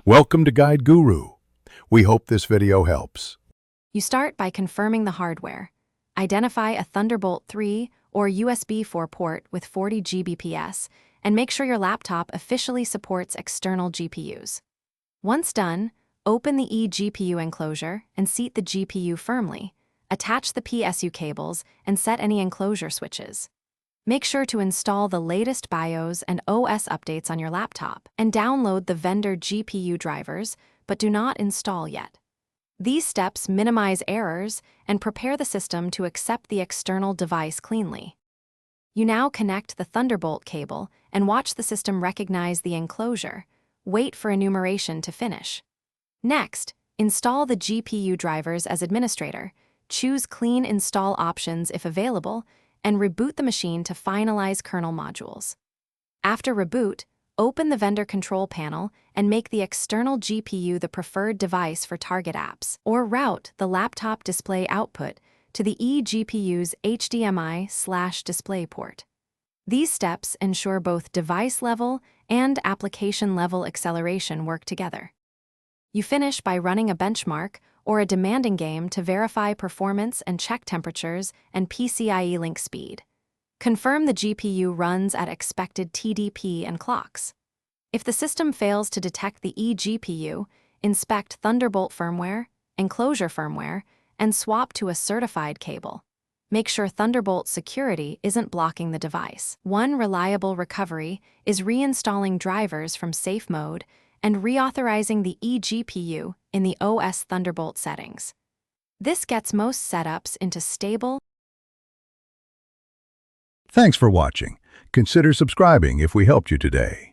Welcome to Guide Guru. We hope this video helps. You start by confirming the hardware. Identify a Thunderbolt 3 or USB 4 port with 40 Gbps, and make sure your laptop officially supports external GPUs. Once done, open the eGPU enclosure and seat the GPU firmly. Attach the PSU cables and set any enclosure switches. Make sure to install the latest BIOS and OS updates on your laptop, and download the vendor GPU drivers, but do not install yet. These steps minimize errors and prepare the system to accept the external device cleanly. You now connect the Thunderbolt cable and watch the system recognize the enclosure. Wait for enumeration to finish. Next, install the GPU drivers as administrator. Choose Clean Install options if available, and reboot the machine to finalize kernel modules. After reboot, open the vendor control panel and make the external GPU the preferred device for target apps, or route the laptop display output to the eGPU's HDMI/display port. These steps ensure both device-level and application-level acceleration work together. You finish by running a benchmark or a demanding game to verify performance and check temperatures and PCIe link speed. Confirm the GPU runs at expected TDP and clocks. If the system fails to detect the eGPU, inspect Thunderbolt firmware, enclosure firmware, and swap to a certified cable. Make sure Thunderbolt security isn't blocking the device. One reliable recovery is reinstalling drivers from safe mode and reauthorizing the eGPU in the OS Thunderbolt settings. This gets most setups into stable. Thanks for watching. Consider subscribing if we helped you today.